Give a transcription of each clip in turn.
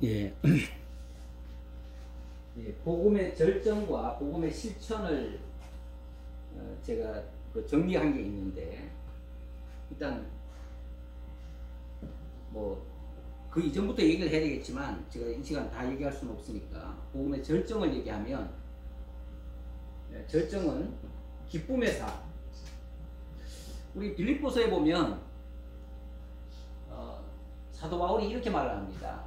예. 예, 복음의 절정과 복음의 실천을 제가 정리한 게 있는데, 일단 뭐 그 이전부터 얘기를 해야 되겠지만 제가 이 시간 다 얘기할 수는 없으니까 복음의 절정을 얘기하면, 절정은 기쁨의 삶. 우리 빌립보서에 보면 사도 바울이 이렇게 말을 합니다.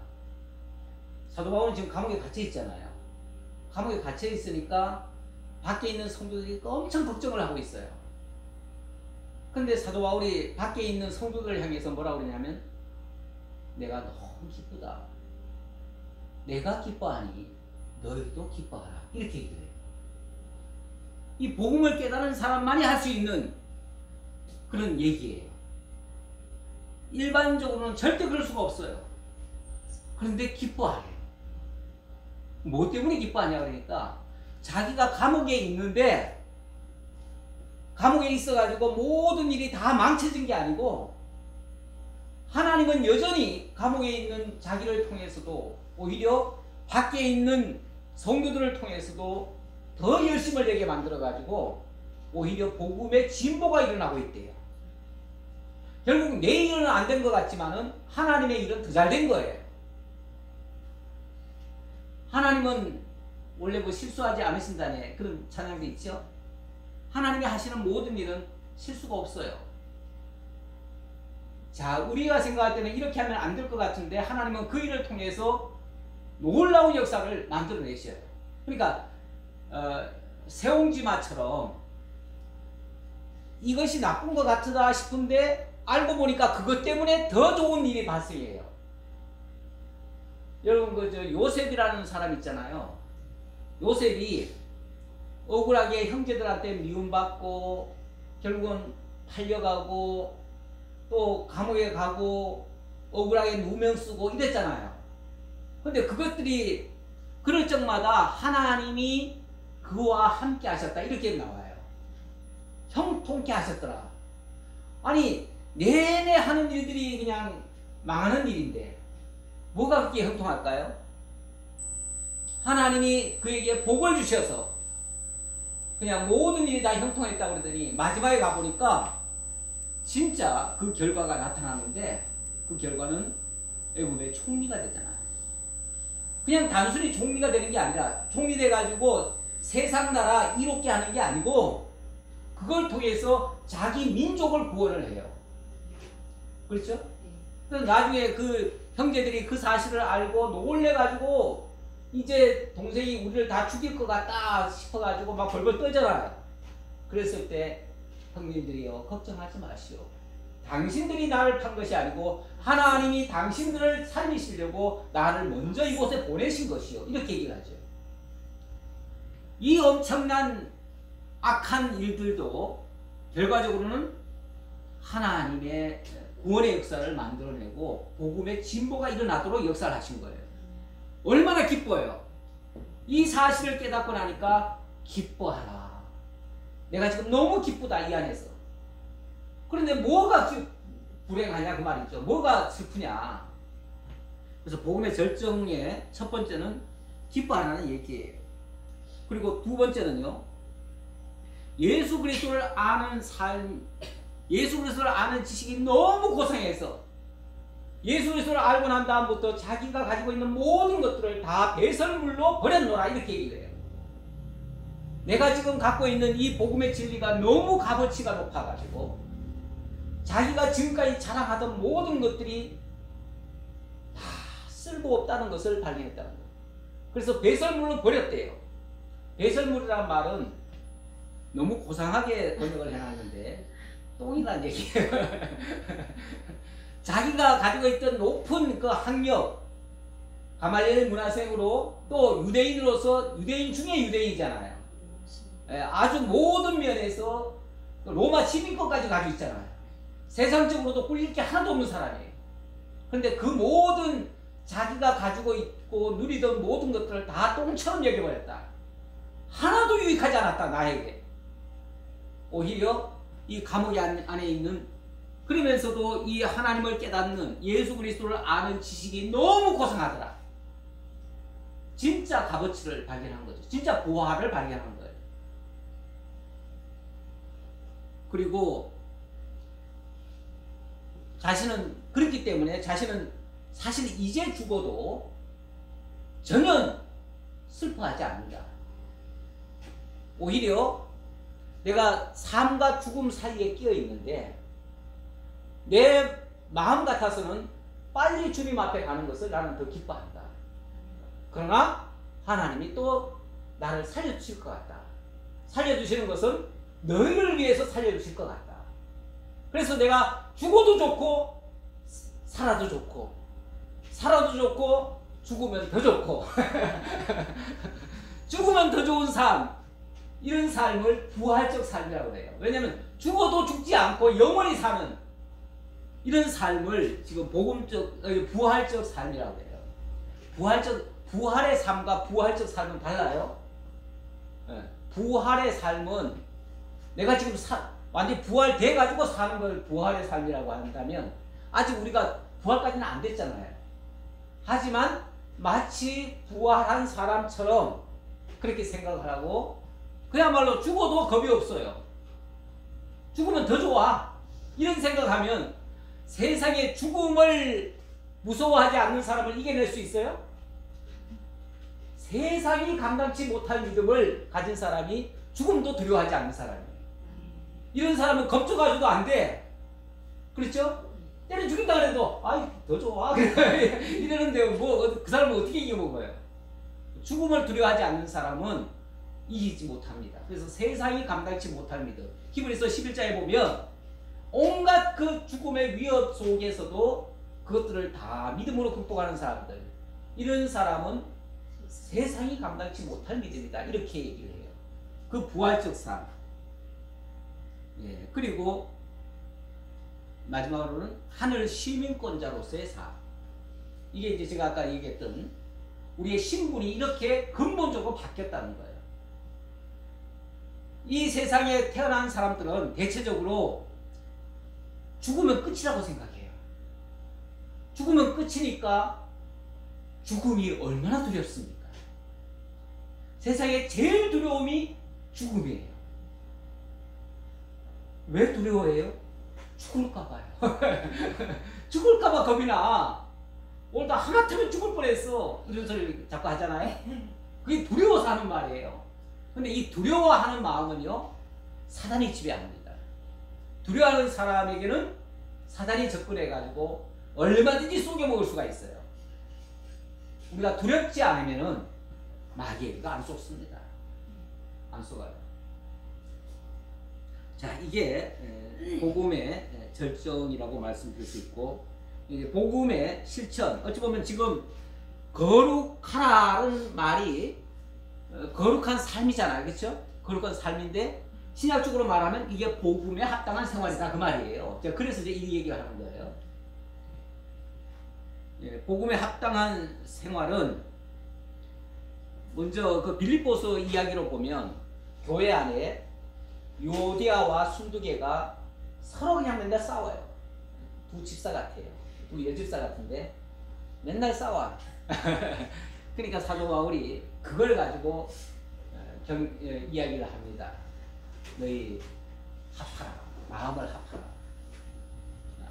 사도 바울은 지금 감옥에 갇혀 있잖아요. 감옥에 갇혀 있으니까 밖에 있는 성도들이 엄청 걱정을 하고 있어요. 그런데 사도 바울이 밖에 있는 성도들을 향해서 뭐라고 그러냐면, 내가 너무 기쁘다. 내가 기뻐하니 너희도 기뻐하라. 이렇게 얘기를 해요. 이 복음을 깨달은 사람만이 할 수 있는 그런 얘기예요. 일반적으로는 절대 그럴 수가 없어요. 그런데 기뻐하래. 뭐 때문에 기뻐하냐 그러니까, 자기가 감옥에 있는데, 감옥에 있어가지고 모든 일이 다 망쳐진 게 아니고, 하나님은 여전히 감옥에 있는 자기를 통해서도, 오히려 밖에 있는 성도들을 통해서도 더 열심을 내게 만들어가지고 오히려 복음의 진보가 일어나고 있대요. 결국 내 일은 안 된 것 같지만은 하나님의 일은 더 잘 된 거예요. 하나님은 원래 뭐 실수하지 않으신다네, 그런 찬양도 있죠. 하나님이 하시는 모든 일은 실수가 없어요. 자, 우리가 생각할 때는 이렇게 하면 안 될 것 같은데, 하나님은 그 일을 통해서 놀라운 역사를 만들어내셔요. 그러니까 새옹지마처럼 이것이 나쁜 것 같다 싶은데 알고 보니까 그것 때문에 더 좋은 일이 발생해요. 여러분, 요셉이라는 사람 있잖아요. 요셉이 억울하게 형제들한테 미움받고 결국은 팔려가고 또 감옥에 가고 억울하게 누명 쓰고 이랬잖아요. 근데 그것들이 그럴 적마다 하나님이 그와 함께 하셨다, 이렇게 나와요. 형통케 하셨더라. 아니, 내내 하는 일들이 그냥 망하는 일인데 뭐가 그렇게 형통할까요? 하나님이 그에게 복을 주셔서 그냥 모든 일이 다 형통했다고 그러더니 마지막에 가보니까 진짜 그 결과가 나타나는데, 그 결과는 애굽의 총리가 되잖아요. 그냥 단순히 총리가 되는 게 아니라, 총리 돼가지고 세상 나라 이롭게 하는 게 아니고 그걸 통해서 자기 민족을 구원을 해요. 그렇죠? 그래서 나중에 그 형제들이 그 사실을 알고 놀래가지고 이제 동생이 우리를 다 죽일 것 같다 싶어가지고 막 벌벌 떠잖아요. 그랬을 때 형님들이요, 걱정하지 마시오. 당신들이 나를 판 것이 아니고 하나님이 당신들을 살리시려고 나를 먼저 이곳에 보내신 것이요, 이렇게 얘기를 하죠. 이 엄청난 악한 일들도 결과적으로는 하나님의 구원의 역사를 만들어내고 복음의 진보가 일어나도록 역사를 하신 거예요. 얼마나 기뻐요. 이 사실을 깨닫고 나니까 기뻐하라. 내가 지금 너무 기쁘다, 이 안에서. 그런데 뭐가 불행하냐 그 말이죠. 뭐가 슬프냐. 그래서 복음의 절정의 첫 번째는 기뻐하라는 얘기예요. 그리고 두 번째는요, 예수 그리스도를 아는 삶, 예수 그리스도를 아는 지식이 너무 고상해서 예수 그리스도를 알고 난 다음부터 자기가 가지고 있는 모든 것들을 다 배설물로 버렸노라, 이렇게 얘기를 해요. 내가 지금 갖고 있는 이 복음의 진리가 너무 값어치가 높아가지고 자기가 지금까지 자랑하던 모든 것들이 다 쓸모없다는 것을 발견했다는 거예요. 그래서 배설물로 버렸대요. 배설물이라는 말은 너무 고상하게 번역을 해놨는데 똥이란 얘기예요. 자기가 가지고 있던 높은 그 학력, 가말리엘 문화생으로 또 유대인으로서, 유대인 중에 유대인이잖아요. 아주 모든 면에서 로마 시민권까지 가지고 있잖아요. 세상적으로도 꿀릴 게 하나도 없는 사람이에요. 그런데 그 모든 자기가 가지고 있고 누리던 모든 것들을 다 똥처럼 여겨버렸다. 하나도 유익하지 않았다, 나에게. 오히려 이 감옥 안에 있는, 그러면서도 이 하나님을 깨닫는 예수 그리스도를 아는 지식이 너무 고상하더라. 진짜 값어치를 발견한 거죠. 진짜 부활을 발견한 거예요. 그리고 자신은 그렇기 때문에 자신은 사실 이제 죽어도 전혀 슬퍼하지 않는다. 오히려 내가 삶과 죽음 사이에 끼어 있는데 내 마음 같아서는 빨리 주님 앞에 가는 것을 나는 더 기뻐한다. 그러나 하나님이 또 나를 살려주실 것 같다. 살려주시는 것은 너희를 위해서 살려주실 것 같다. 그래서 내가 죽어도 좋고 살아도 좋고 살아도 좋고 죽으면 더 좋고 죽으면 더 좋은 삶, 이런 삶을 부활적 삶이라고 해요. 왜냐하면 죽어도 죽지 않고 영원히 사는 이런 삶을 지금 복음적, 부활적 삶이라고 해요. 부활의 삶과 부활적 삶은 달라요. 부활의 삶은 내가 지금 완전히 부활돼 가지고 사는 걸 부활의 삶이라고 한다면 아직 우리가 부활까지는 안 됐잖아요. 하지만 마치 부활한 사람처럼 그렇게 생각을 하고 그야말로 죽어도 겁이 없어요. 죽으면 더 좋아. 이런 생각하면 세상에 죽음을 무서워하지 않는 사람을 이겨낼 수 있어요? 세상이 감당치 못할 믿음을 가진 사람이 죽음도 두려워하지 않는 사람이에요. 이런 사람은 겁줘가지고도 안 돼. 그렇죠? 때려 죽인다 그래도 아이 더 좋아 이러는데 뭐 그 사람은 어떻게 이겨먹어요? 죽음을 두려워하지 않는 사람은 이기지 못합니다. 그래서 세상이 감당치 못할 믿음. 히브리서 11장에 보면 온갖 그 죽음의 위협 속에서도 그것들을 다 믿음으로 극복하는 사람들, 이런 사람은 세상이 감당치 못할 믿음이다. 이렇게 얘기를 해요. 그 부활적 삶. 예, 그리고 마지막으로는 하늘 시민권자로서의 삶. 이게 이제 제가 아까 얘기했던 우리의 신분이 이렇게 근본적으로 바뀌었다는 거예요. 이 세상에 태어난 사람들은 대체적으로 죽으면 끝이라고 생각해요. 죽으면 끝이니까 죽음이 얼마나 두렵습니까? 세상에 제일 두려움이 죽음이에요. 왜 두려워해요? 죽을까봐요. 죽을까봐 겁이 나. 오늘 나 하마터면 죽을 뻔했어. 이런 소리를 자꾸 하잖아요. 그게 두려워서 하는 말이에요. 근데 이 두려워하는 마음은요, 사단이 지배합니다. 두려워하는 사람에게는 사단이 접근해가지고 얼마든지 속여먹을 수가 있어요. 우리가 두렵지 않으면은 마귀가 안 속습니다. 안 속아요. 자, 이게 복음의 절정이라고 말씀드릴 수 있고, 이제 복음의 실천. 어찌 보면 지금 거룩하라는 말이 거룩한 삶이잖아요, 그렇죠? 거룩한 삶인데 신약적으로 말하면 이게 복음에 합당한 생활이다 그 말이에요. 그래서 이제 이 얘기를 하는 거예요. 예, 복음에 합당한 생활은 먼저 그 빌립보서 이야기로 보면 교회 안에 요디아와 순두개가 서로 그냥 맨날 싸워요. 두 집사 같아요. 두 여집사 같은데 맨날 싸워. 그러니까 사도 바울이 그걸 가지고 이야기를 합니다. 너희 합하라. 마음을 합하라.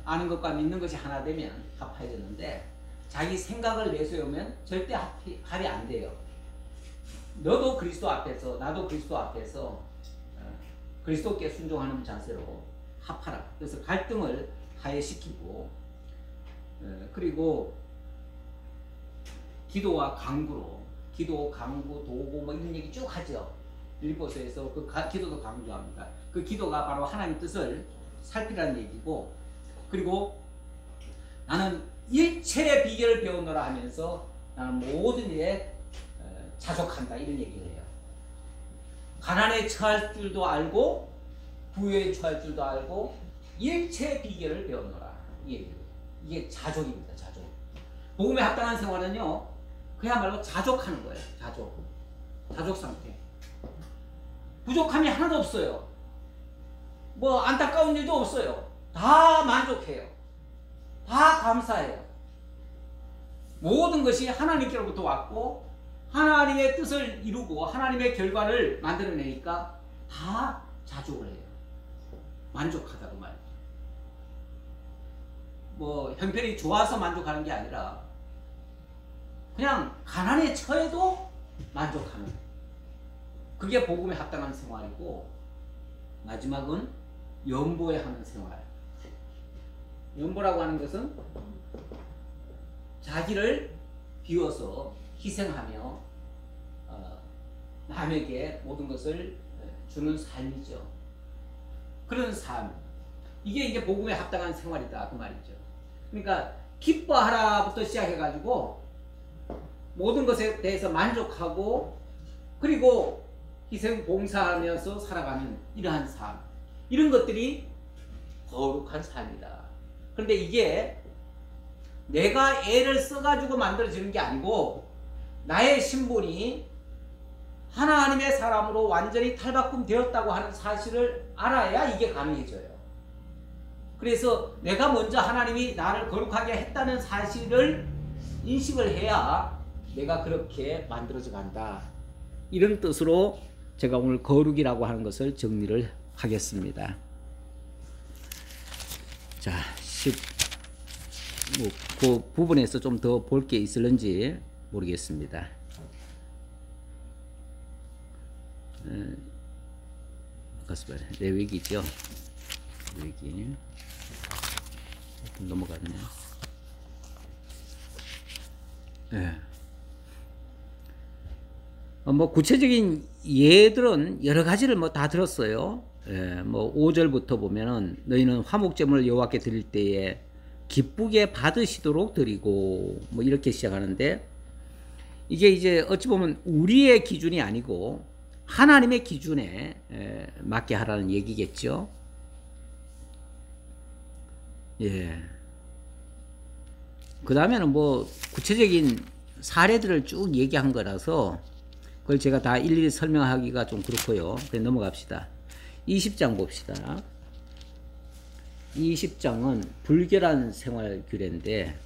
아는 것과 믿는 것이 하나 되면 합해야 되는데 자기 생각을 내세우면 절대 합이 안 돼요. 너도 그리스도 앞에서 나도 그리스도 앞에서 그리스도께 순종하는 자세로 합하라. 그래서 갈등을 하해시키고 그리고 기도와 강구로 기도, 강구, 도구 뭐 이런 얘기 쭉 하죠. 빌립보서에서 그 기도도 강조합니다. 그 기도가 바로 하나님 뜻을 살피라는 얘기고, 그리고 나는 일체의 비결을 배우노라 하면서 나는 모든 일에 자족한다 이런 얘기를 해요. 가난에 처할 줄도 알고 부유에 처할 줄도 알고 일체의 비결을 배우노라 이 얘기예요. 이게 자족입니다. 자족. 복음에 합당한 생활은요, 그야말로 자족하는 거예요. 자족 상태. 부족함이 하나도 없어요. 뭐 안타까운 일도 없어요. 다 만족해요. 다 감사해요. 모든 것이 하나님께로부터 왔고 하나님의 뜻을 이루고 하나님의 결과를 만들어내니까 다 자족을 해요. 만족하다고 말이죠. 뭐 형편이 좋아서 만족하는 게 아니라 그냥 가난에 처해도 만족하는, 그게 복음에 합당한 생활이고, 마지막은 연보에 하는 생활. 연보라고 하는 것은 자기를 비워서 희생하며 남에게 모든 것을 주는 삶이죠. 그런 삶, 이게 복음에 합당한 생활이다 그 말이죠. 그러니까 기뻐하라부터 시작해가지고 모든 것에 대해서 만족하고, 그리고 희생 봉사하면서 살아가는 이러한 삶, 이런 것들이 거룩한 삶이다. 그런데 이게 내가 애를 써가지고 만들어지는 게 아니고 나의 신분이 하나님의 사람으로 완전히 탈바꿈 되었다고 하는 사실을 알아야 이게 가능해져요. 그래서 내가 먼저 하나님이 나를 거룩하게 했다는 사실을 인식을 해야 내가 그렇게 만들어져 간다. 이런 뜻으로 제가 오늘 거룩이라고 하는 것을 정리를 하겠습니다. 자, 그 부분에서 좀 더 볼 게 있을는지 모르겠습니다. 레위기죠. 레위기. 넘어가네요. 예. 뭐 구체적인 예들은 여러 가지를 뭐 다 들었어요. 예, 뭐 5절부터 보면은 너희는 화목제물을 여호와께 드릴 때에 기쁘게 받으시도록 드리고, 뭐 이렇게 시작하는데, 이게 이제 어찌 보면 우리의 기준이 아니고 하나님의 기준에 맞게 하라는 얘기겠죠. 예. 그 다음에는 뭐 구체적인 사례들을 쭉 얘기한 거라서 그걸 제가 다 일일이 설명하기가 좀 그렇고요. 그냥 넘어갑시다. 20장 봅시다. 20장은 불결한 생활 규례인데,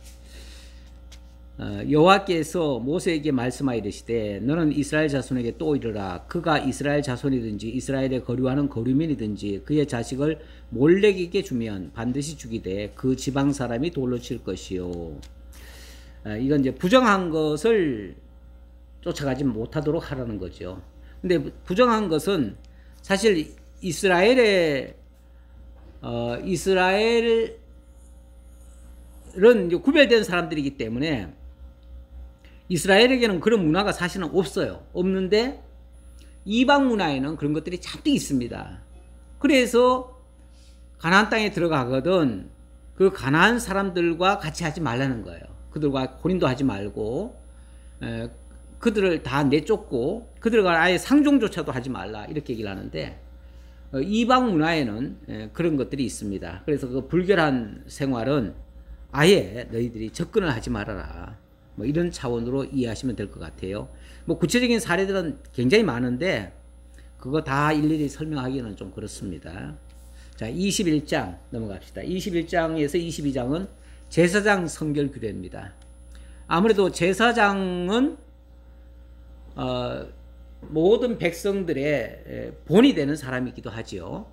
여호와께서 모세에게 말씀하이르시되 너는 이스라엘 자손에게 또 이르라. 그가 이스라엘 자손이든지 이스라엘에 거류하는 거류민이든지 그의 자식을 몰렉에게 주면 반드시 죽이되 그 지방 사람이 돌로 칠 것이요. 이건 이제 부정한 것을 쫓아가지 못하도록 하라는 거죠. 근데 부정한 것은 사실 이스라엘은 구별된 사람들이기 때문에 이스라엘에게는 그런 문화가 사실은 없어요. 없는데 이방 문화에는 그런 것들이 잔뜩 있습니다. 그래서 가나안 땅에 들어가거든 그 가나안 사람들과 같이 하지 말라는 거예요. 그들과 혼인도 하지 말고 그들을 다 내쫓고 그들과 아예 상종조차도 하지 말라, 이렇게 얘기를 하는데, 이방 문화에는 그런 것들이 있습니다. 그래서 그 불결한 생활은 아예 너희들이 접근을 하지 말아라, 뭐 이런 차원으로 이해하시면 될 것 같아요. 뭐 구체적인 사례들은 굉장히 많은데 그거 다 일일이 설명하기는 좀 그렇습니다. 자, 21장 넘어갑시다. 21장에서 22장은 제사장 성결 규례입니다. 아무래도 제사장은 모든 백성들의 본이 되는 사람이기도 하지요.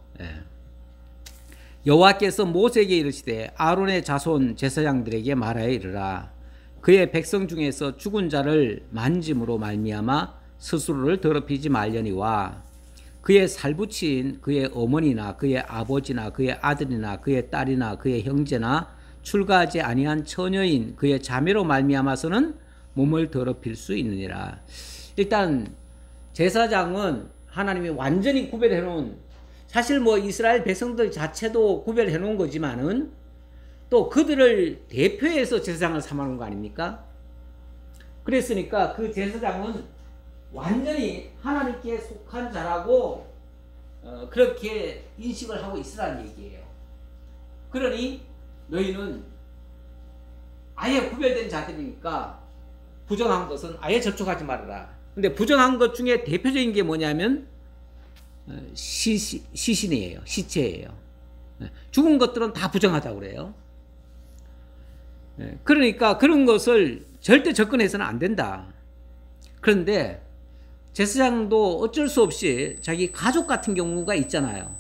여호와께서 모세에게 이르시되 아론의 자손 제사장들에게 말하여 이르라. 그의 백성 중에서 죽은 자를 만짐으로 말미암아 스스로를 더럽히지 말려니와 그의 살붙인 그의 어머니나 그의 아버지나 그의 아들이나 그의 딸이나 그의 형제나 출가하지 아니한 처녀인 그의 자매로 말미암아서는 몸을 더럽힐 수 있느니라. 일단 제사장은 하나님이 완전히 구별해 놓은, 사실 뭐 이스라엘 백성들 자체도 구별해 놓은 거지만은 또 그들을 대표해서 제사장을 삼아놓은 거 아닙니까? 그랬으니까 그 제사장은 완전히 하나님께 속한 자라고 그렇게 인식을 하고 있으라는 얘기예요. 그러니 너희는 아예 구별된 자들이니까 부정한 것은 아예 접촉하지 말아라. 근데 부정한 것 중에 대표적인 게 뭐냐면 시신이에요. 시체예요. 죽은 것들은 다 부정하다고 그래요. 그러니까 그런 것을 절대 접근해서는 안 된다. 그런데 제사장도 어쩔 수 없이 자기 가족 같은 경우가 있잖아요.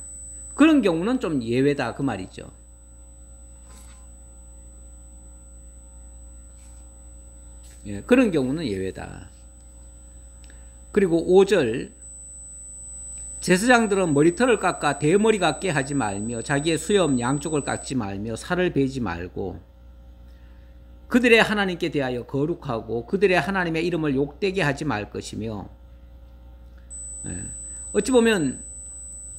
그런 경우는 좀 예외다 그 말이죠. 예, 그런 경우는 예외다. 그리고 5절 제사장들은 머리털을 깎아 대머리 같게 하지 말며 자기의 수염 양쪽을 깎지 말며 살을 베지 말고 그들의 하나님께 대하여 거룩하고 그들의 하나님의 이름을 욕되게 하지 말 것이며, 어찌 보면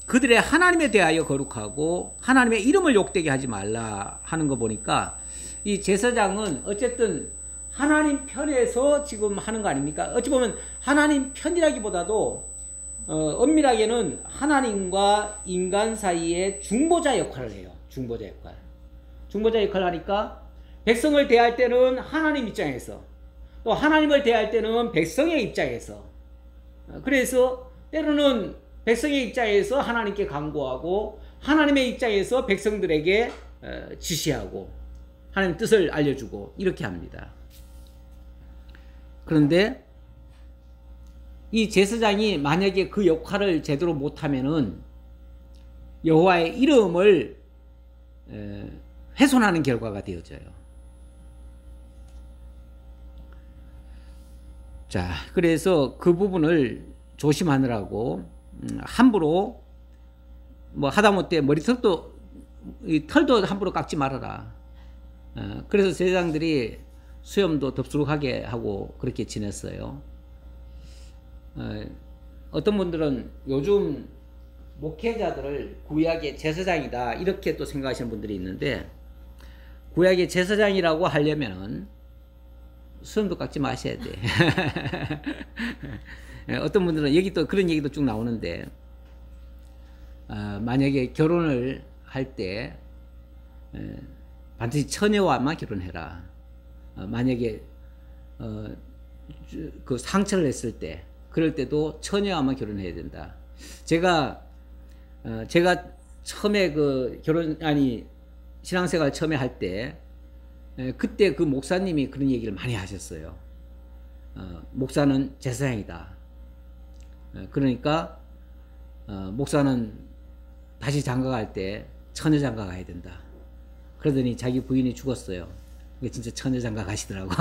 그들의 하나님에 대하여 거룩하고 하나님의 이름을 욕되게 하지 말라 하는 거 보니까 이 제사장은 어쨌든 하나님 편에서 지금 하는 거 아닙니까? 어찌 보면 하나님 편이라기보다도 엄밀하게는 하나님과 인간 사이의 중보자 역할을 해요. 중보자 역할. 중보자 역할을 하니까 백성을 대할 때는 하나님 입장에서, 또 하나님을 대할 때는 백성의 입장에서, 그래서 때로는 백성의 입장에서 하나님께 간구하고 하나님의 입장에서 백성들에게 지시하고 하나님 뜻을 알려주고 이렇게 합니다. 그런데 이 제사장이 만약에 그 역할을 제대로 못하면은 여호와의 이름을 훼손하는 결과가 되어져요. 자, 그래서 그 부분을 조심하느라고 함부로 뭐 하다못해 머리털도 이 털도 함부로 깎지 말아라. 그래서 제사장들이 수염도 덥수룩하게 하고 그렇게 지냈어요. 어떤 분들은 요즘 목회자들을 구약의 제사장이다 이렇게 또 생각하시는 분들이 있는데, 구약의 제사장이라고 하려면은 수염도 깎지 마셔야 돼. 어떤 분들은 여기 또 그런 얘기도 쭉 나오는데, 만약에 결혼을 할 때 반드시 처녀와만 결혼해라. 만약에 그 상처를 했을 때, 그럴 때도 처녀와만 결혼해야 된다. 제가 처음에 그 신앙생활 처음에 할 때, 그때 그 목사님이 그런 얘기를 많이 하셨어요. 목사는 제사장이다. 그러니까 목사는 다시 장가갈 때 처녀 장가 가야 된다. 그러더니 자기 부인이 죽었어요. 이게 진짜 처녀 장가 가시더라고.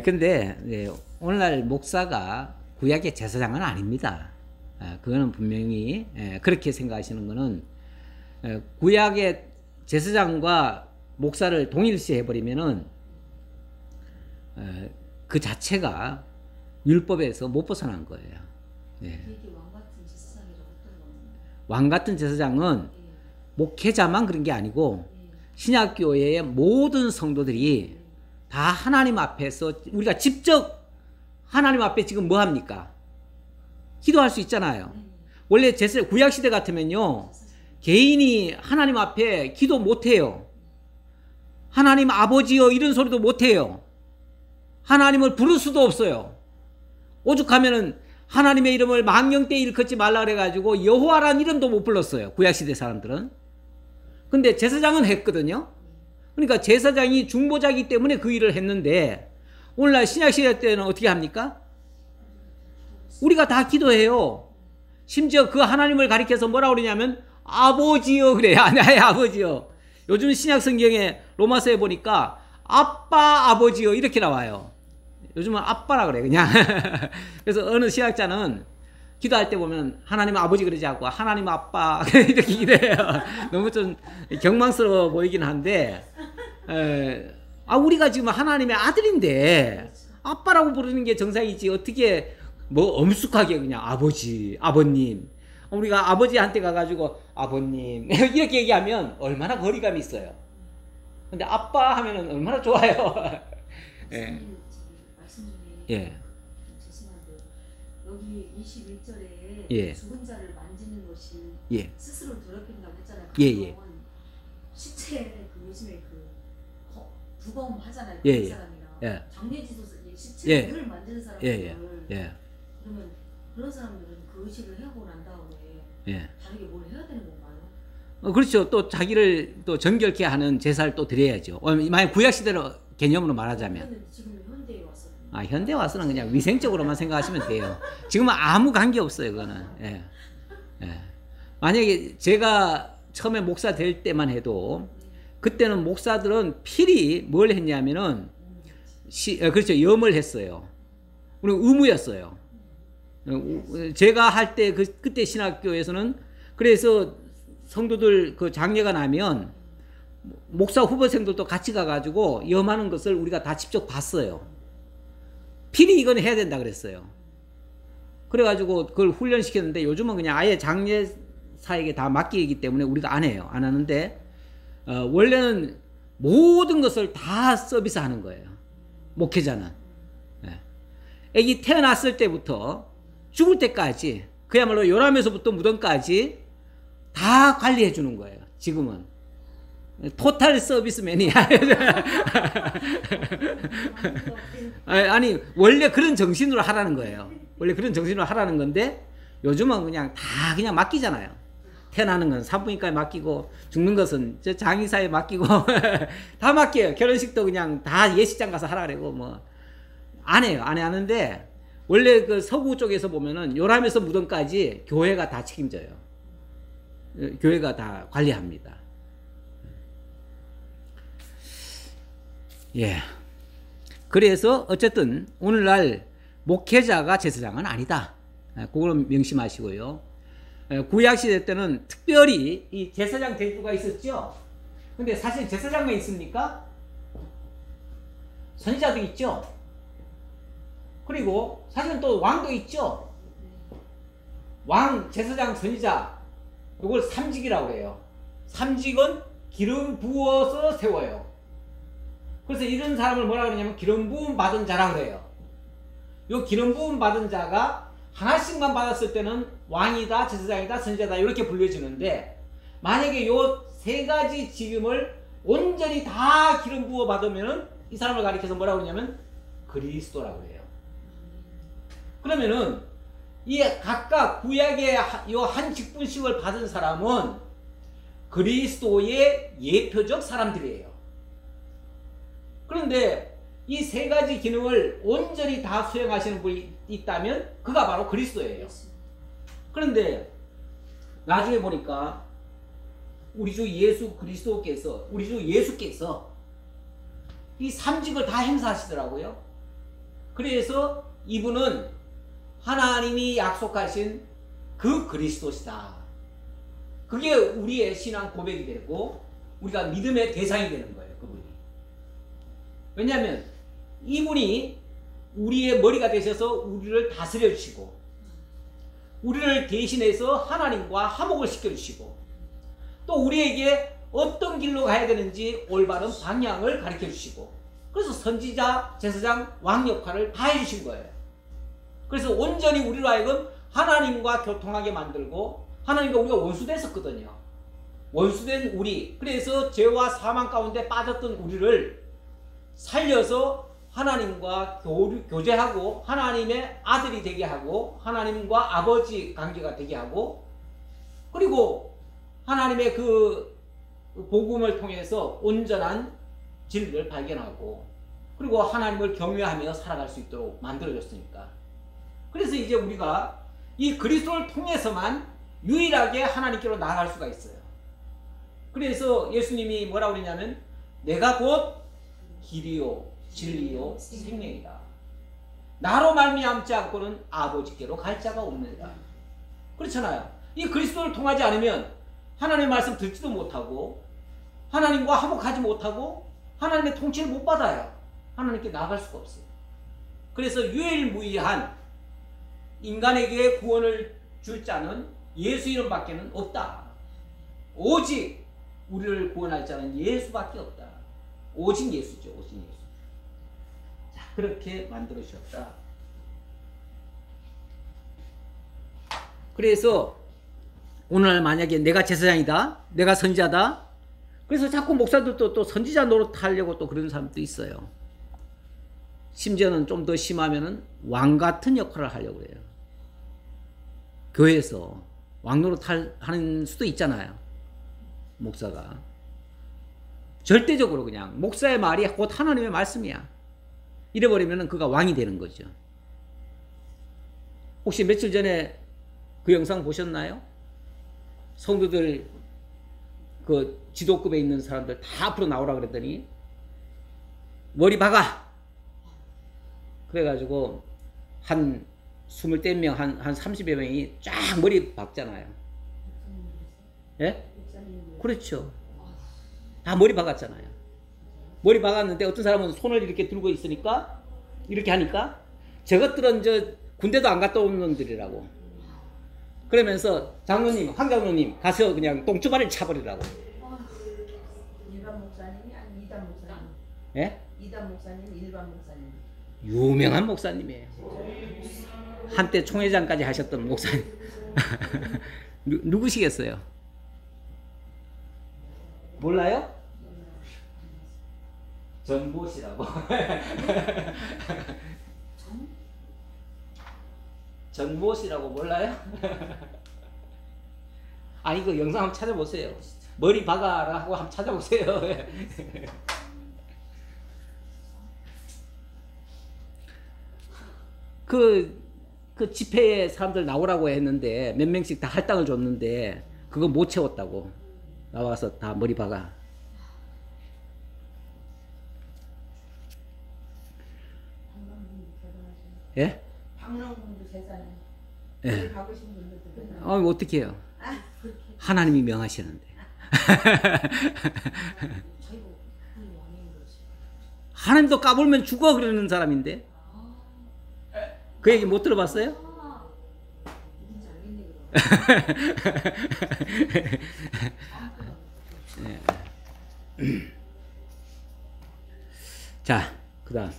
근데 오늘날 목사가 구약의 제사장은 아닙니다. 그거는 분명히 그렇게 생각하시는 거는, 구약의 제사장과 목사를 동일시 해버리면은 그 자체가 율법에서 못 벗어난 거예요. 왕 같은 제사장은 목회자만 그런 게 아니고 신약교회의 모든 성도들이 다 하나님 앞에서, 우리가 직접 하나님 앞에 지금 뭐 합니까? 기도할 수 있잖아요. 원래 구약시대 같으면요, 개인이 하나님 앞에 기도 못해요. 하나님 아버지여 이런 소리도 못해요. 하나님을 부를 수도 없어요. 오죽하면은 하나님의 이름을 망령되이 일컫지 말라 그래가지고 여호와라는 이름도 못 불렀어요. 구약시대 사람들은. 근데 제사장은 했거든요. 그러니까 제사장이 중보자이기 때문에 그 일을 했는데, 오늘날 신약시대 때는 어떻게 합니까? 우리가 다 기도해요. 심지어 그 하나님을 가리켜서 뭐라고 그러냐면 아버지여 그래요. 아니, 아버지여. 요즘 신약성경에 로마서에 보니까 아빠 아버지여 이렇게 나와요. 요즘은 아빠라 그래 그냥. 그래서 어느 신학자는 기도할 때 보면 하나님 아버지 그러지 않고 하나님 아빠 이렇게 기도해요. 너무 좀 경망스러워 보이긴 한데, 우리가 지금 하나님의 아들인데 아빠라고 부르는 게 정상이지, 어떻게 뭐 엄숙하게 그냥 아버지, 아버님. 우리가 아버지한테 가가지고 아버님 이렇게 얘기하면 얼마나 거리감이 있어요. 근데 아빠 하면은 얼마나 좋아요. 예. 말씀 중에 예. 죄송한데 여기 21절에 예. 죽은 자를 만지는 것이 예. 스스로 더럽힌다고 했잖아요. 예, 예. 시체 요즘에 부검 하잖아요. 예, 그 예. 사람이랑 예. 장례지도 시체를 예. 만지는 사람들. 예. 예. 그러면 그런 사람들은 그 의식을 하고 난 다음에 다르게 뭘 해야 되는 건가요? 그렇죠. 또 자기를 또 정결케 하는 제사를 또 드려야죠. 만약 개념으로 말하자면. 그거는 지금 현대에 와서. 아, 현대 와서는 그냥 위생적으로만 생각하시면 돼요. 지금은 아무 관계 없어요, 그거는. 예. 예. 만약에 제가 처음에 목사 될 때만 해도 그때는 목사들은 필히 뭘 했냐면은 그렇죠, 염을 했어요. 우리 의무였어요. 제가 할 때 그때 신학교에서는 그래서 성도들 그 장례가 나면 목사 후보생들도 같이 가가지고 염하는 것을 우리가 다 직접 봤어요. 필히 이건 해야 된다 그랬어요. 그래가지고 그걸 훈련시켰는데 요즘은 그냥 아예 장례사에게 다 맡기기 때문에 우리가 안 해요. 안 하는데 원래는 모든 것을 다 서비스하는 거예요. 목회자는. 네. 애기 태어났을 때부터 죽을 때까지 그야말로 요람에서부터 무덤까지 다 관리해 주는 거예요. 지금은. 토탈 서비스맨이야. 아니 원래 그런 정신으로 하라는 거예요. 원래 그런 정신으로 하라는 건데 요즘은 그냥 다 그냥 맡기잖아요. 태어나는 건 산부인과에 맡기고 죽는 것은 저 장의사에 맡기고 다 맡겨요. 결혼식도 그냥 다 예식장 가서 하라 그러고 뭐 안 해요. 안 하는데 원래 그 서구 쪽에서 보면은 요람에서 무덤까지 교회가 다 책임져요. 교회가 다 관리합니다. 예. 그래서 어쨌든 오늘날 목회자가 제사장은 아니다. 그걸 명심하시고요. 구약시대 때는 특별히 이 제사장 제도가 있었죠. 근데 사실 제사장만 있습니까? 선지자도 있죠. 그리고 사실은 또 왕도 있죠. 왕, 제사장, 선지자 이걸 삼직이라고 해요. 삼직은 기름 부어서 세워요. 그래서 이런 사람을 뭐라 그러냐면 기름 부음 받은 자라 그래요. 요 기름 부음 받은 자가 하나씩만 받았을 때는 왕이다, 제사장이다, 선지자다 이렇게 불려지는데 만약에 요 세 가지 직임을 온전히 다 기름 부어 받으면은 이 사람을 가리켜서 뭐라 그러냐면 그리스도라고 해요. 그러면은 이 각각 구약의 요 한 직분씩을 받은 사람은 그리스도의 예표적 사람들이에요. 그런데 이 세 가지 기능을 온전히 다 수행하시는 분이 있다면 그가 바로 그리스도예요. 그런데 나중에 보니까 우리 주 예수 그리스도께서 우리 주 예수께서 이 삼직을 다 행사하시더라고요. 그래서 이분은 하나님이 약속하신 그 그리스도시다. 그게 우리의 신앙 고백이 되고 우리가 믿음의 대상이 되는 거예요. 그분이. 왜냐하면 이분이 우리의 머리가 되셔서 우리를 다스려 주시고 우리를 대신해서 하나님과 화목을 시켜주시고 또 우리에게 어떤 길로 가야 되는지 올바른 방향을 가르쳐 주시고 그래서 선지자, 제사장, 왕 역할을 다 해주신 거예요. 그래서 온전히 우리로 하여금 하나님과 교통하게 만들고 하나님과 우리가 원수됐었거든요. 원수된 우리, 그래서 죄와 사망 가운데 빠졌던 우리를 살려서 하나님과 교제하고 하나님의 아들이 되게 하고 하나님과 아버지 관계가 되게 하고 그리고 하나님의 그 복음을 통해서 온전한 진리를 발견하고 그리고 하나님을 경외하며 살아갈 수 있도록 만들어줬으니까. 그래서 이제 우리가 이 그리스도를 통해서만 유일하게 하나님께로 나아갈 수가 있어요. 그래서 예수님이 뭐라고 그러냐면 내가 곧 길이요 진리요 생명이다. 나로 말미암지 않고는 아버지께로 갈 자가 없느니라. 그렇잖아요. 이 그리스도를 통하지 않으면 하나님의 말씀 듣지도 못하고 하나님과 화목하지 못하고 하나님의 통치를 못 받아요. 하나님께 나아갈 수가 없어요. 그래서 유일무이한 인간에게 구원을 줄 자는 예수 이름밖에는 없다. 오직 우리를 구원할 자는 예수밖에 없다. 오직 예수죠. 오직 예수. 자, 그렇게 만들어 주셨다. 그래서 오늘 만약에 내가 제사장이다, 내가 선지자다. 그래서 자꾸 목사들도 또 선지자 노릇하려고 또 그런 사람도 있어요. 심지어는 좀 더 심하면은 왕 같은 역할을 하려고 해요. 교회에서 왕 노릇 하는 수도 있잖아요. 목사가. 절대적으로 그냥 목사의 말이 곧 하나님의 말씀이야. 이래버리면 그가 왕이 되는 거죠. 혹시 며칠 전에 그 영상 보셨나요? 성도들 그 지도급에 있는 사람들 다 앞으로 나오라 그랬더니 머리 박아! 그래가지고 한 20명, 한 30여 명이 쫙 머리 박잖아요. 예? 그렇죠. 다 머리 박았잖아요. 머리 박았는데 어떤 사람은 손을 이렇게 들고 있으니까 이렇게 하니까 저것들은 저 군대도 안 갔다 온 놈들이라고. 그러면서 장로님, 황 장로님 가서 그냥 똥주발을 차버리라고. 일반 목사님이 아니 이단 목사님. 예? 이단 목사님, 일반 목사님. 유명한 목사님이에요. 한때 총회장까지 하셨던 목사님. 누구시겠어요? 몰라요? 전보시라고. 전보시라고 몰라요? 아니 그 영상 한번 찾아보세요. 머리 박아라 하고 한번 찾아보세요. 그 집회에 사람들 나오라고 했는데 몇 명씩 다 할당을 줬는데 그거 못 채웠다고. 나와서 다 머리 박아. 예? 박명분도 세상에. 예. 박으신 분들도. 어떻게 해요? 하나님이 명하시는데. 하나님도 까불면 죽어 그러는 사람인데. 그 얘기 못 들어봤어요? 자, 그다음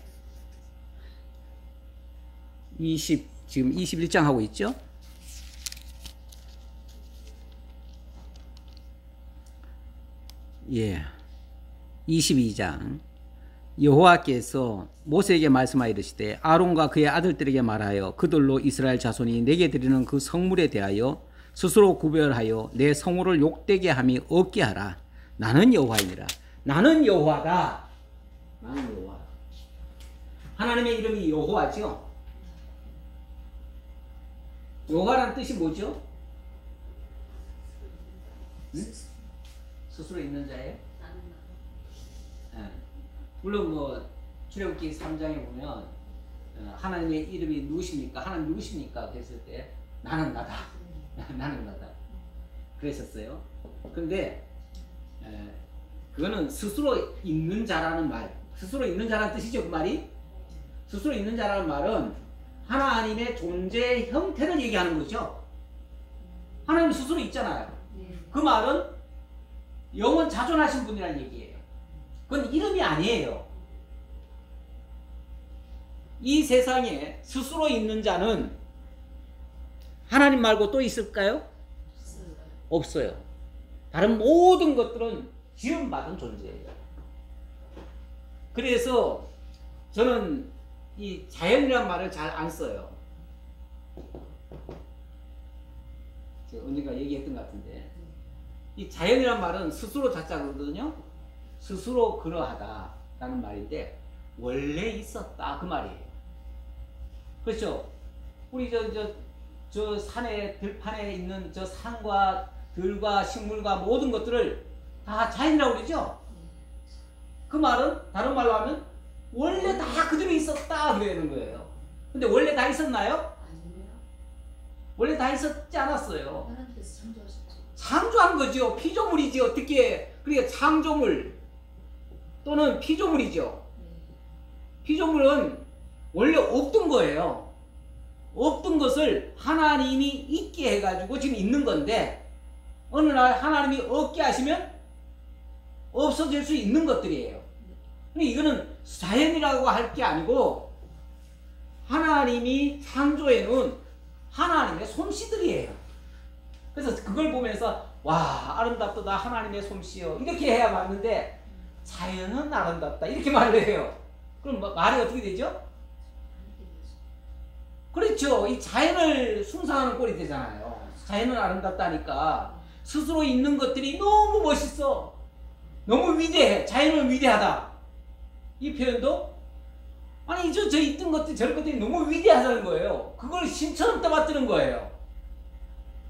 지금 21장 하고 있죠? 예. 22장. 여호와께서 모세에게 말씀하여 이르시되 아론과 그의 아들들에게 말하여 그들로 이스라엘 자손이 내게 드리는 그 성물에 대하여 스스로 구별하여 내 성호를 욕되게 함이 없게 하라. 나는 여호와이니라. 나는 여호와다. 나는 여호와. 하나님의 이름이 여호와죠. 여호와란 뜻이 뭐죠? 응? 스스로 있는 자예요? 네. 물론 뭐 출애굽기 3장에 보면 하나님의 이름이 누구십니까? 하나님 누구십니까? 그랬을 때 나는 나다. 나는 나다. 그랬었어요. 근데 그거는 스스로 있는 자라는 말. 스스로 있는 자라는 뜻이죠. 그 말이. 스스로 있는 자라는 말은 하나님의 존재 형태를 얘기하는 거죠. 하나님 스스로 있잖아요. 그 말은 영원 자존하신 분이라는 얘기예요. 그건 이름이 아니에요. 이 세상에 스스로 있는 자는 하나님 말고 또 있을까요? 없어요. 다른 모든 것들은 지음받은 존재예요. 그래서 저는 이 자연이라는 말을 잘 안 써요. 제가 언젠가 얘기했던 것 같은데 이 자연이라는 말은 스스로 자자거든요. 스스로 그러하다 라는 말인데 원래 있었다 그 말이에요. 그렇죠? 우리 저 산에 들판에 있는 저 산과 들과 식물과 모든 것들을 다 자연이라고 그러죠? 그 말은 다른 말로 하면 원래 다 그대로 있었다 그러는 거예요. 근데 원래 다 있었나요? 원래 다 있었지 않았어요. 하나님께서 창조하셨죠. 창조한 거죠. 피조물이지 어떻게. 그러니까 창조물 또는 피조물이죠. 피조물은 원래 없던 거예요. 없던 것을 하나님이 있게 해가지고 지금 있는 건데 어느 날 하나님이 없게 하시면 없어질 수 있는 것들이에요. 근데 이거는 자연이라고 할 게 아니고 하나님이 창조해 놓은 하나님의 솜씨들이에요. 그래서 그걸 보면서 와 아름답다 하나님의 솜씨요 이렇게 해야 맞는데 자연은 아름답다 이렇게 말을 해요. 그럼 말이 어떻게 되죠? 그렇죠. 이 자연을 숭상하는 꼴이 되잖아요. 자연은 아름답다니까 스스로 있는 것들이 너무 멋있어. 너무 위대해. 자연은 위대하다. 이 표현도 아니 저 있던 것들 저런 것들이 너무 위대하다는 거예요. 그걸 신처럼 떠받드는 거예요.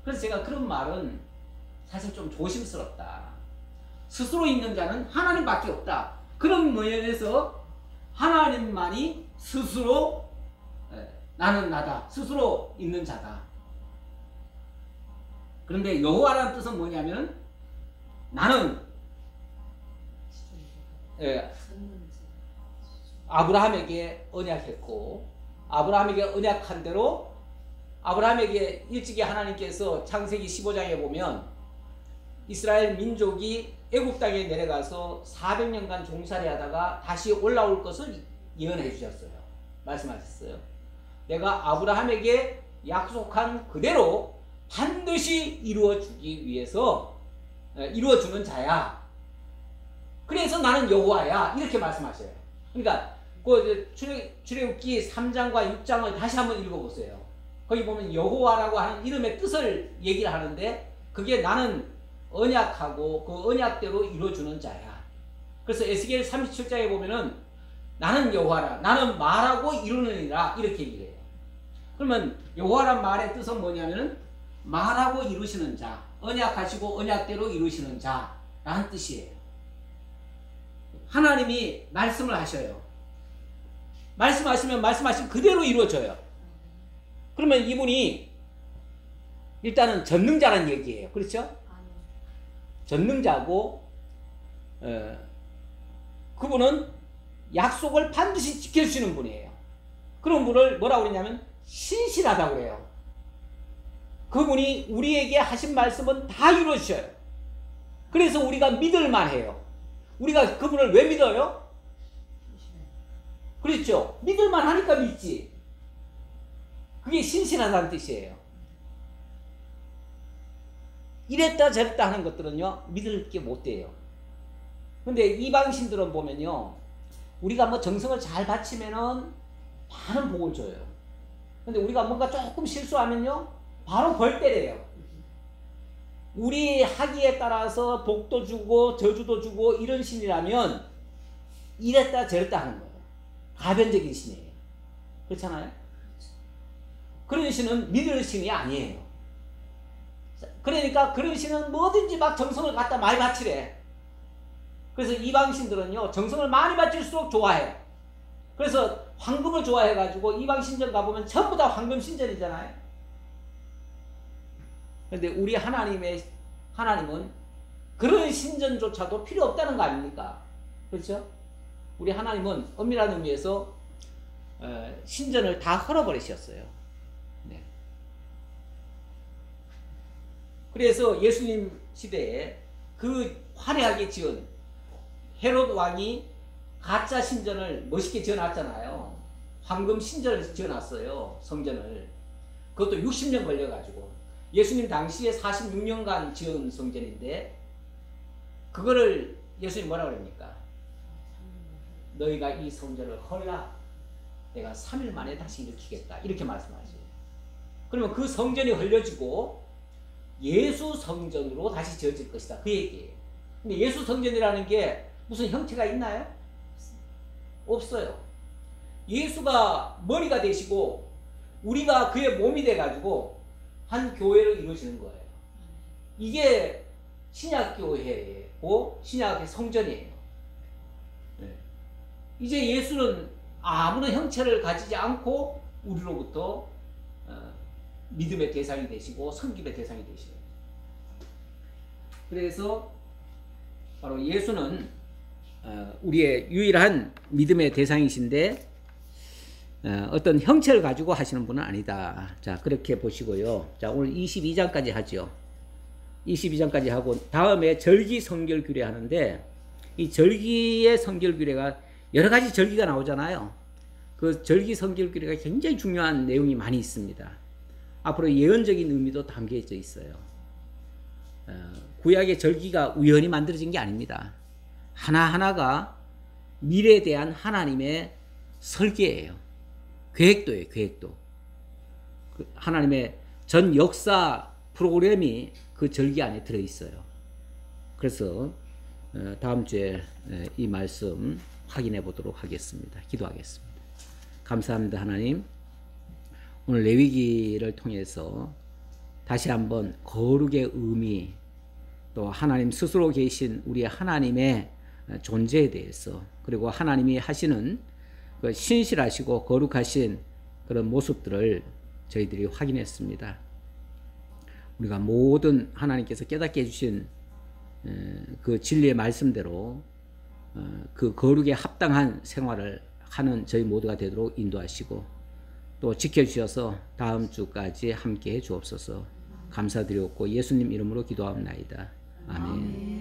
그래서 제가 그런 말은 사실 좀 조심스럽다. 스스로 있는 자는 하나님밖에 없다. 그런 면에서 하나님만이 스스로 나는 나다. 스스로 있는 자다. 그런데 여호와라는 뜻은 뭐냐면 나는 아브라함에게 언약했고 아브라함에게 언약한 대로 아브라함에게 일찍이 하나님께서 창세기 15장에 보면 이스라엘 민족이 애굽 땅에 내려가서 400년간 종살이 하다가 다시 올라올 것을 예언해 주셨어요. 말씀하셨어요. 내가 아브라함에게 약속한 그대로 반드시 이루어주기 위해서 이루어주는 자야. 그래서 나는 여호와야. 이렇게 말씀하셔요. 그러니까 그 출애굽기 3장과 6장을 다시 한번 읽어보세요. 거기 보면 여호와라고 하는 이름의 뜻을 얘기를 하는데 그게 나는 언약하고 그 언약대로 이루어주는 자야. 그래서 에스겔 37장에 보면은 나는 여호와라. 나는 말하고 이루느니라. 이렇게 얘기해요. 그러면 여호와란 말의 뜻은 뭐냐면은 말하고 이루시는 자, 언약하시고 언약대로 이루시는 자라는 뜻이에요. 하나님이 말씀을 하셔요. 말씀하시면 말씀하신 그대로 이루어져요. 그러면 이분이 일단은 전능자라는 얘기예요. 그렇죠? 전능자고 그분은 약속을 반드시 지켜주시는 분이에요. 그런 분을 뭐라고 그러냐면 신실하다고 그래요. 그분이 우리에게 하신 말씀은 다 이루어주셔요. 그래서 우리가 믿을만 해요. 우리가 그분을 왜 믿어요? 그렇죠? 믿을만 하니까 믿지. 그게 신실하다는 뜻이에요. 이랬다 저랬다 하는 것들은요 믿을 게 못 돼요. 근데 이방신들은 보면요 우리가 뭐 정성을 잘 바치면은 많은 복을 줘요. 근데 우리가 뭔가 조금 실수하면요 바로 벌 때려요. 우리 하기에 따라서 복도 주고 저주도 주고 이런 신이라면 이랬다 저랬다 하는 거예요. 가변적인 신이에요. 그렇잖아요? 그런 신은 믿을 신이 아니에요. 그러니까 그런 신은 뭐든지 막 정성을 갖다 많이 바치래. 그래서 이방신들은요 정성을 많이 바칠수록 좋아해요. 그래서 황금을 좋아해가지고 이방신전 가보면 전부 다 황금신전이잖아요. 그런데 우리 하나님은 그런 신전조차도 필요 없다는 거 아닙니까? 그렇죠? 우리 하나님은 엄밀한 의미에서 신전을 다 헐어버리셨어요. 네. 그래서 예수님 시대에 그 화려하게 지은 헤롯 왕이 가짜 신전을 멋있게 지어놨잖아요. 황금 신전을 지어놨어요. 성전을. 그것도 60년 걸려가지고 예수님 당시에 46년간 지은 성전인데 그거를 예수님 뭐라고 그럽니까? 너희가 이 성전을 헐라 내가 3일 만에 다시 일으키겠다. 이렇게 말씀하세요. 그러면 그 성전이 헐려지고 예수 성전으로 다시 지어질 것이다. 그 얘기예요. 근데 예수 성전이라는 게 무슨 형태가 있나요? 없어요. 예수가 머리가 되시고 우리가 그의 몸이 돼가지고 한 교회로 이루어지는 거예요. 이게 신약교회고 신약의 성전이에요. 네. 이제 예수는 아무런 형체를 가지지 않고 우리로부터 믿음의 대상이 되시고 섬김의 대상이 되시고 그래서 바로 예수는 우리의 유일한 믿음의 대상이신데 어떤 형체를 가지고 하시는 분은 아니다. 자, 그렇게 보시고요. 자, 오늘 22장까지 하죠. 22장까지 하고 다음에 절기 성결 규례 하는데 이 절기의 성결 규례가 여러 가지 절기가 나오잖아요. 그 절기 성결 규례가 굉장히 중요한 내용이 많이 있습니다. 앞으로 예언적인 의미도 담겨져 있어요. 구약의 절기가 우연히 만들어진 게 아닙니다. 하나하나가 미래에 대한 하나님의 설계예요. 계획도예요. 계획도. 하나님의 전 역사 프로그램이 그 절기 안에 들어있어요. 그래서 다음 주에 이 말씀 확인해 보도록 하겠습니다. 기도하겠습니다. 감사합니다. 하나님, 오늘 레위기를 통해서 다시 한번 거룩의 의미, 또 하나님 스스로 계신 우리 하나님의 존재에 대해서, 그리고 하나님이 하시는 그 신실하시고 거룩하신 그런 모습들을 저희들이 확인했습니다. 우리가 모든 하나님께서 깨닫게 해주신 그 진리의 말씀대로 그 거룩에 합당한 생활을 하는 저희 모두가 되도록 인도하시고 또 지켜주셔서 다음 주까지 함께 해 주옵소서. 감사드렸고 예수님 이름으로 기도하옵나이다. 아멘.